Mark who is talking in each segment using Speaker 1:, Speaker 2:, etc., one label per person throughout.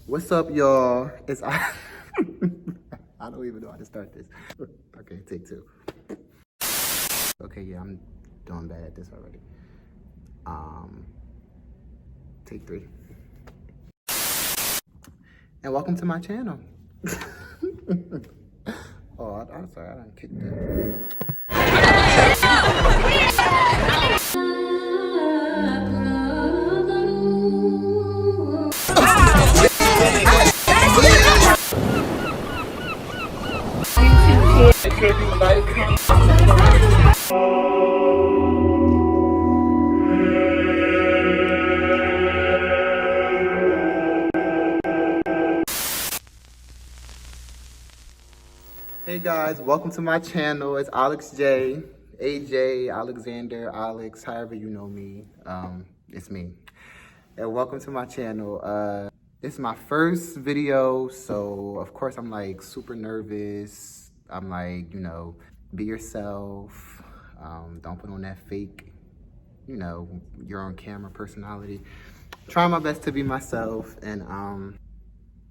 Speaker 1: What's up, y'all? It's I. I don't even know how to start this. Okay, take two. Okay, yeah, I'm doing bad at this already. Take three. And welcome to my channel. Oh, I'm sorry, I done kicked it. Hey guys, welcome to my channel. It's Alex J, AJ, Alexander, Alex, however you know me. It's me. And welcome to my channel. This is my first video, so of course I'm like super nervous. I'm like, be yourself. Don't put on that fake, you're on camera personality. Trying my best to be myself, and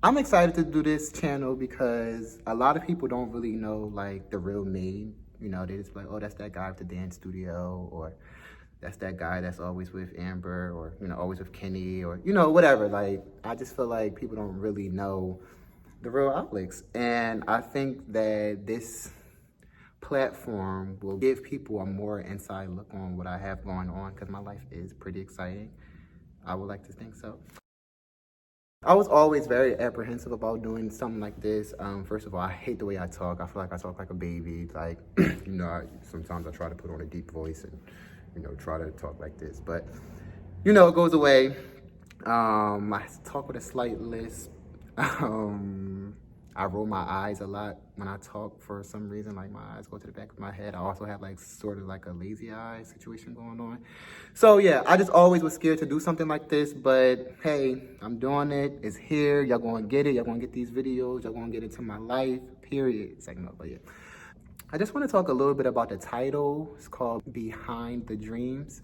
Speaker 1: I'm excited to do this channel because a lot of people don't really know like the real me. They just like, oh, that's that guy at the dance studio, or that's that guy that's always with Amber, or always with Kenny, or whatever. Like, I just feel like people don't really know the real Alex, and I think that this platform will give people a more inside look on what I have going on, because my life is pretty exciting. I would like to think so. I was always very apprehensive about doing something like this. First of all, I hate the way I talk. I feel like I talk like a baby. Like, sometimes I try to put on a deep voice and, try to talk like this. But, it goes away. I talk with a slight lisp. I roll my eyes a lot when I talk for some reason. Like, my eyes go to the back of my head. I also have like sort of like a lazy eye situation going on. So yeah, I just always was scared to do something like this, but hey, I'm doing it. It's here. Y'all gonna get it. Y'all gonna get these videos. Y'all gonna get into my life, period. It's like, no, but yeah. I just want to talk a little bit about the title. It's called Behind the Dreams.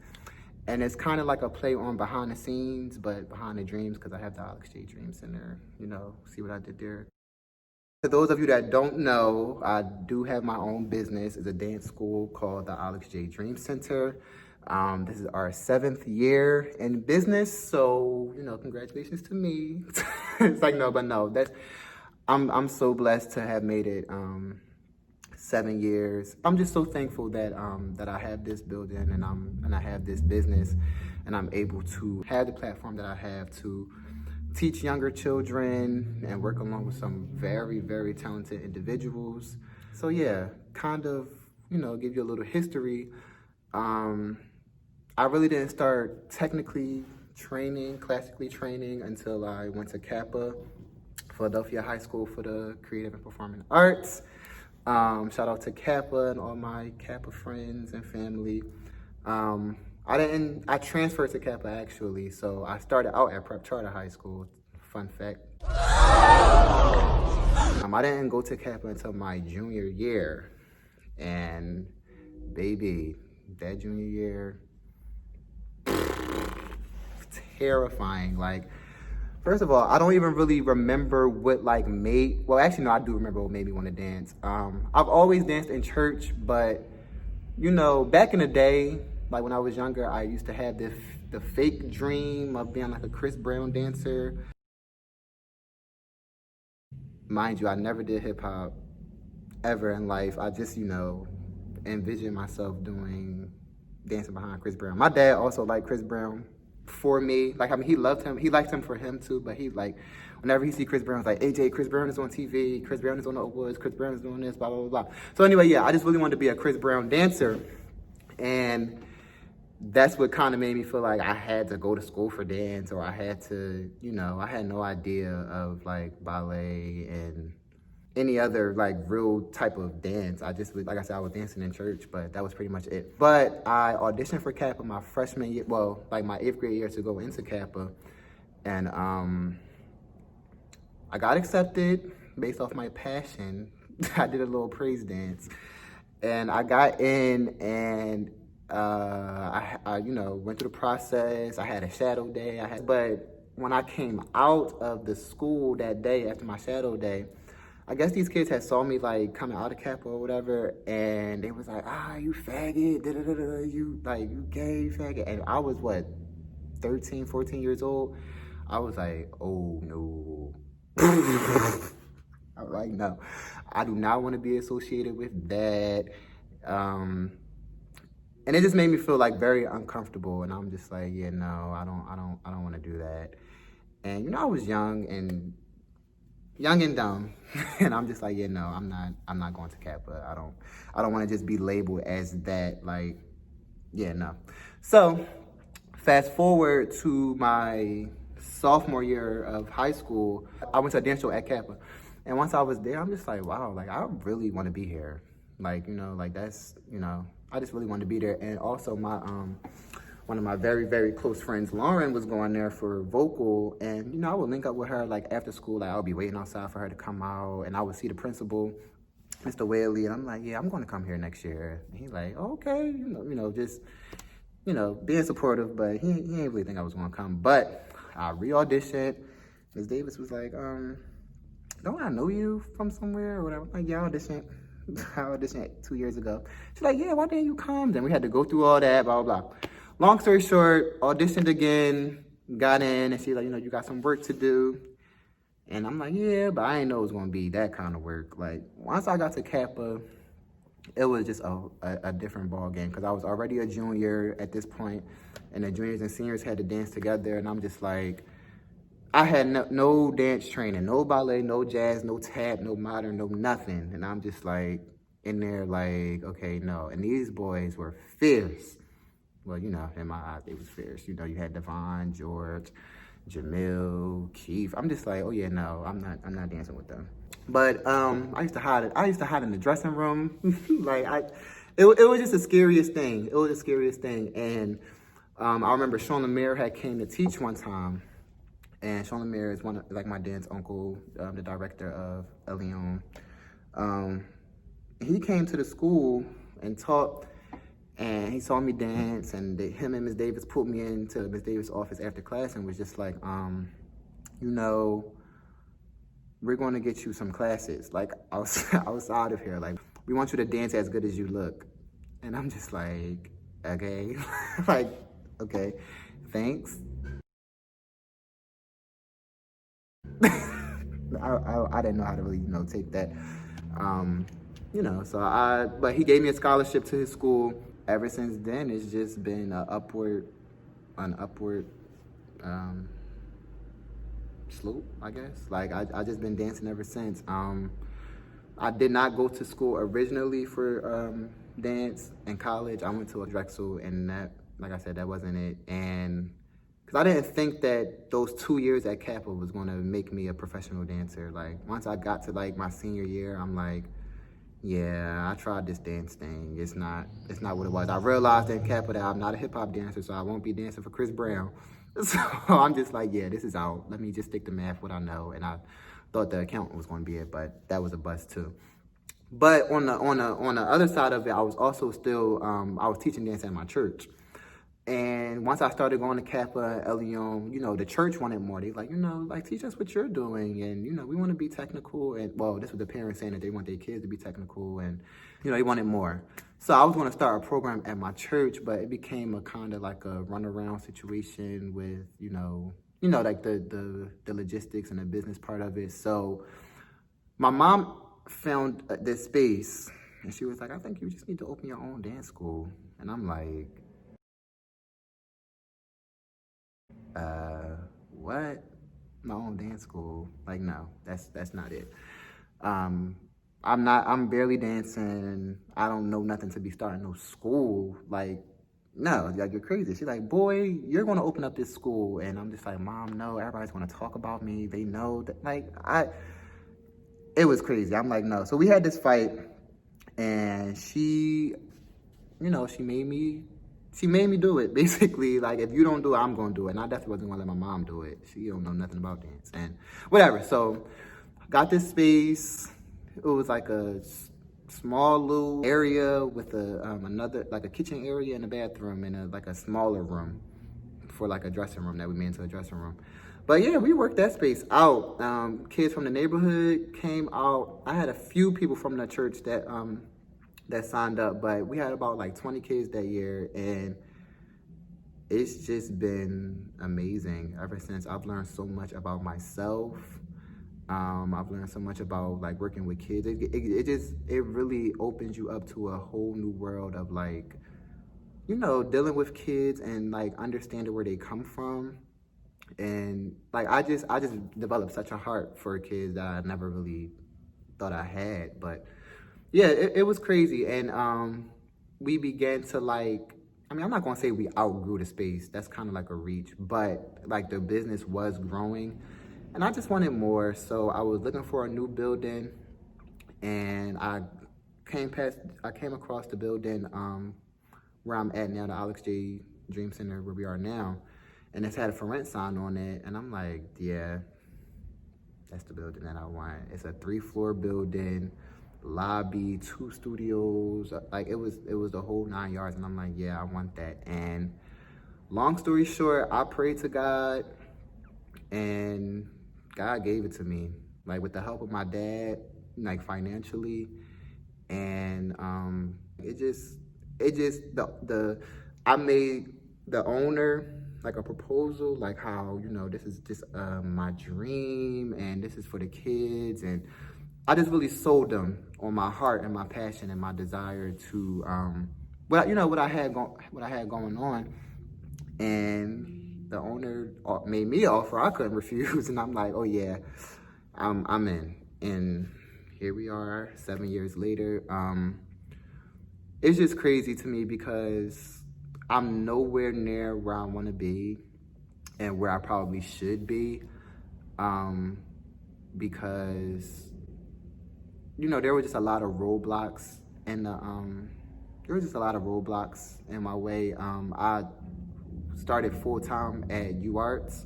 Speaker 1: And it's kind of like a play on behind the scenes, but behind the dreams, because I have the Alex J Dream Center. See what I did there? For those of you that don't know, I do have my own business. It's a dance school called the Alex J Dream Center. This is our 7th year in business, so congratulations to me. It's like, no, but no, I'm so blessed to have made it 7 years. I'm just so thankful that that I have this building and I have this business, and I'm able to have the platform that I have to teach younger children and work along with some very, very talented individuals. So yeah, kind of, give you a little history. I really didn't start technically training, classically training, until I went to Kappa, Philadelphia High School for the Creative and Performing Arts. Shout out to Kappa and all my Kappa friends and family. I transferred to Kappa actually, so I started out at Prep Charter High School, fun fact. I didn't go to Kappa until my junior year, and baby, that junior year, terrifying. Like, first of all, I don't even really remember what like well, actually no, I do remember what made me want to dance. I've always danced in church, but back in the day, like when I was younger, I used to have the fake dream of being like a Chris Brown dancer. Mind you, I never did hip hop ever in life. I just, envisioned myself dancing behind Chris Brown. My dad also liked Chris Brown for me. Like, I mean, he loved him. He liked him for him too, but he like, whenever he see Chris Brown, he's like, AJ, Chris Brown is on TV, Chris Brown is on the awards, Chris Brown is doing this, blah, blah, blah. So anyway, yeah, I just really wanted to be a Chris Brown dancer. And that's what kind of made me feel like I had to go to school for dance, or I had to, I had no idea of like ballet and any other like real type of dance. I just, like I said, I was dancing in church, but that was pretty much it. But I auditioned for Kappa my freshman year, well, like my 8th grade year to go into Kappa. And I got accepted based off my passion. I did a little praise dance, and I got in, and I went through the process. I had a shadow day. But when I came out of the school that day after my shadow day, I guess these kids had saw me like coming out of Kappa or whatever, and they was like, you faggot, da da da da, you like, you gay, you faggot. And I was what, 13, 14 years old? I was like, oh no. I was like, no, I do not want to be associated with that. And it just made me feel like very uncomfortable. And I'm just like, yeah, no, I don't want to do that. And you know, I was young and dumb, and I'm just like, yeah, no, I'm not going to Kappa. I don't want to just be labeled as that. Like, yeah, no. So fast forward to my sophomore year of high school, I went to a dance show at Kappa. And once I was there, I'm just like, wow, like I really want to be here. Like, you know, like that's, you know, I just really wanted to be there. And also my one of my very, very close friends, Lauren, was going there for vocal. And, you know, I would link up with her like after school, like I would be waiting outside for her to come out, and I would see the principal, Mr. Whaley, and I'm like, yeah, I'm going to come here next year. And he's like, okay, you know, just, you know, being supportive, but he didn't really think I was going to come. But I re-auditioned. Ms. Davis was like, don't I know you from somewhere or whatever? I'm like, yeah, I auditioned 2 years ago. She's like, yeah, why didn't you come? Then we had to go through all that, blah, blah, blah. Long story short, auditioned again, got in, and she's like, you know, you got some work to do. And I'm like, yeah, but I didn't know it was going to be that kind of work. Like, once I got to Kappa, it was just a different ball game, because I was already a junior at this point, and the juniors and seniors had to dance together, and I'm just like, I had no dance training, no ballet, no jazz, no tap, no modern, no nothing. And I'm just like in there like, okay, no. And these boys were fierce. Well, you know, in my eyes, they was fierce. You know, you had Devon, George, Jamil, Keith. I'm just like, oh yeah, no, I'm not dancing with them. But I used to hide in the dressing room. It was just the scariest thing. It was the scariest thing. And I remember Sean Lemire had came to teach one time. And Sean Lemire is like my dad's uncle, the director of Elion. He came to the school and taught, and he saw me dance, and him and Ms. Davis pulled me into Ms. Davis' office after class and was just like, you know, we're going to get you some classes, like outside of here. Like, we want you to dance as good as you look. And I'm just like, okay, like, okay, thanks. I didn't know how to really, you know, take that, you know, but he gave me a scholarship to his school. Ever since then, it's just been an upward slope, I guess. Like, I just been dancing ever since. I did not go to school originally for dance in college. I went to a Drexel, and that, like I said, that wasn't it. And because I didn't think that those 2 years at Kappa was going to make me a professional dancer. Like, once I got to like my senior year, I'm like, yeah, I tried this dance thing. It's not what it was. I realized in Kappa that I'm not a hip hop dancer, so I won't be dancing for Chris Brown. So I'm just like, yeah, this is out. Let me just stick to math, what I know. And I thought the accountant was going to be it, but that was a bust too. But on the other side of it, I was also still I was teaching dance at my church. And once I started going to Kappa, Elion, you know, the church wanted more. They like, you know, like, teach us what you're doing. And, you know, we want to be technical. And, well, this was the parents saying that they want their kids to be technical. And, you know, they wanted more. So I was going to start a program at my church, but it became a kind of like a runaround situation with, you know, like the logistics and the business part of it. So my mom found this space, and she was like, I think you just need to open your own dance school. And I'm like, what? My own dance school? Like, no, that's not it. I'm barely dancing. I don't know nothing to be starting no school. Like, no, like, you're crazy. She's like, boy, you're going to open up this school. And I'm just like, Mom, no, everybody's going to talk about me. They know that, like, it was crazy. I'm like, no. So we had this fight, and she, you know, she made me do it, basically. Like, if you don't do it, I'm going to do it. And I definitely wasn't going to let my mom do it. She don't know nothing about dance and whatever. So got this space. It was like a small little area with another, like a kitchen area and a bathroom and like a smaller room for like a dressing room that we made into a dressing room. But yeah, we worked that space out. Kids from the neighborhood came out. I had a few people from the church that signed up, but we had about like 20 kids that year, and it's just been amazing ever since. I've learned so much about myself. I've learned so much about like working with kids. It really opens you up to a whole new world of like, you know, dealing with kids and like understanding where they come from. And like I just developed such a heart for kids that I never really thought I had. But yeah, it was crazy. And we began to like, I mean, I'm not gonna say we outgrew the space. That's kind of like a reach, but like the business was growing and I just wanted more. So I was looking for a new building, and I came across the building where I'm at now, the Alex J Dream Center, where we are now. And it's had a for rent sign on it. And I'm like, yeah, that's the building that I want. It's a 3-floor building, lobby, 2 studios. Like it was the whole 9 yards. And I'm like, yeah, I want that. And long story short, I prayed to God and God gave it to me. Like with the help of my dad, like financially. And I made the owner like a proposal, like how, you know, this is just my dream and this is for the kids. And I just really sold them on my heart and my passion and my desire to, what I had going on. And the owner made me an offer I couldn't refuse. And I'm like, oh yeah, I'm in. And here we are 7 years later. It's just crazy to me because I'm nowhere near where I want to be and where I probably should be, because, you know, there were just a lot of roadblocks in my way. I started full-time at UArts,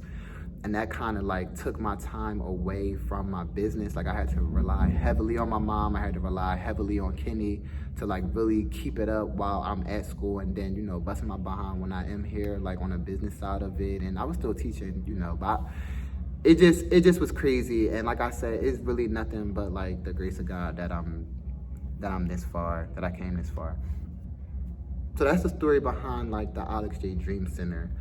Speaker 1: and that kind of like took my time away from my business. Like I had to rely heavily on my mom. I had to rely heavily on Kenny to like really keep it up while I'm at school, and then, you know, busting my behind when I am here, like on the business side of it. And I was still teaching, you know, but it just was crazy. And like I said, it's really nothing but like the grace of God that I'm this far, that I came this far. So that's the story behind like the Alex J Dream Center.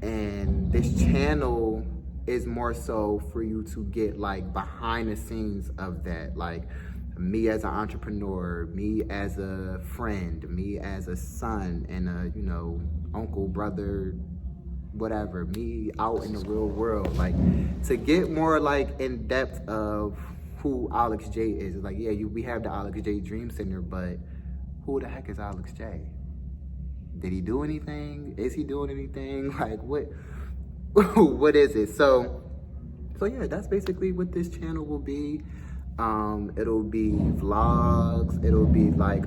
Speaker 1: And this channel is more so for you to get like behind the scenes of that, like me as an entrepreneur, me as a friend, me as a son and a, you know, uncle, brother, whatever, me out in the real world, like to get more like in depth of who Alex J is. Like, yeah, we have the Alex J Dream Center, but who the heck is Alex J? Did he do anything? Is he doing anything? Like what is it? So yeah, that's basically what this channel will be. It'll be vlogs. It'll be like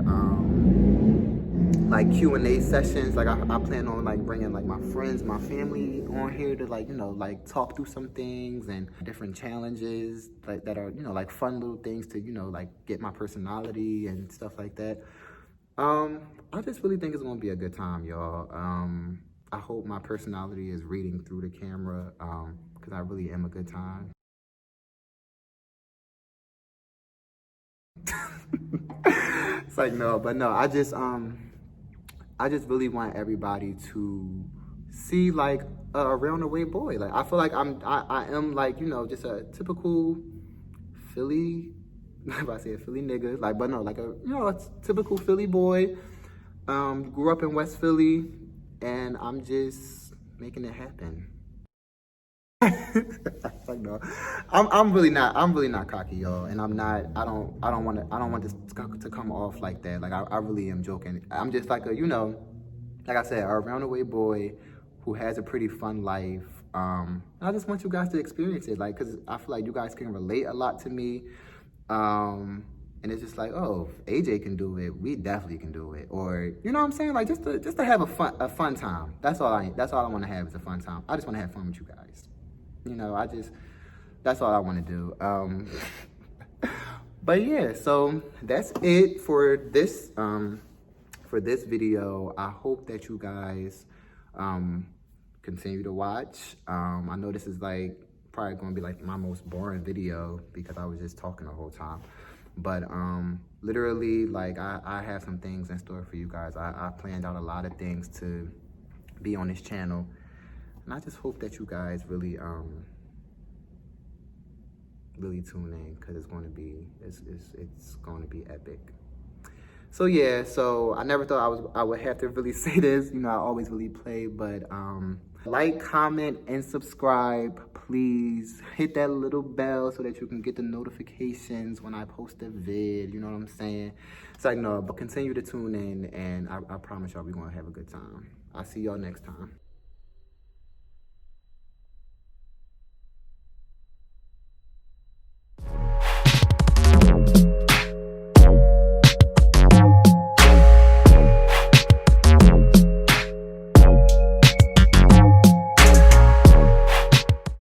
Speaker 1: Q&A sessions. Like I plan on like bringing like my friends, my family on here to like, you know, like talk through some things and different challenges that are, you know, like fun little things to, you know, like get my personality and stuff like that. I just really think it's gonna be a good time, y'all. I hope my personality is reading through the camera, because I really am a good time. It's like, no, I just really want everybody to see like a round the way boy. Like I feel like I am like, you know, just a typical Philly, if I say a Philly nigga, like, but no, like a, you know, a typical Philly boy. Grew up in West Philly, and I'm just making it happen. Like, no, I'm really not cocky, y'all, and I'm not. I don't want this to come off like that. Like I really am joking. I'm just like a, you know, like I said, a roundaway boy who has a pretty fun life. I just want you guys to experience it, like, cause I feel like you guys can relate a lot to me. And it's just like, oh, if AJ can do it, we definitely can do it. Or, you know what I'm saying? Like just to have a fun time. That's all I want to have is a fun time. I just want to have fun with you guys. You know, that's all I want to do. But yeah, so that's it for this video. I hope that you guys continue to watch. I know this is like probably gonna be like my most boring video because I was just talking the whole time. But literally, like I have some things in store for you guys. I planned out a lot of things to be on this channel, and I just hope that you guys really really tune in, because it's going to be epic. So yeah, so I never thought I would have to really say this. You know, I always really play, but like, comment, and subscribe. Please hit that little bell so that you can get the notifications when I post a vid. You know what I'm saying? So I know, but continue to tune in, and I promise y'all we're gonna have a good time. I'll see y'all next time.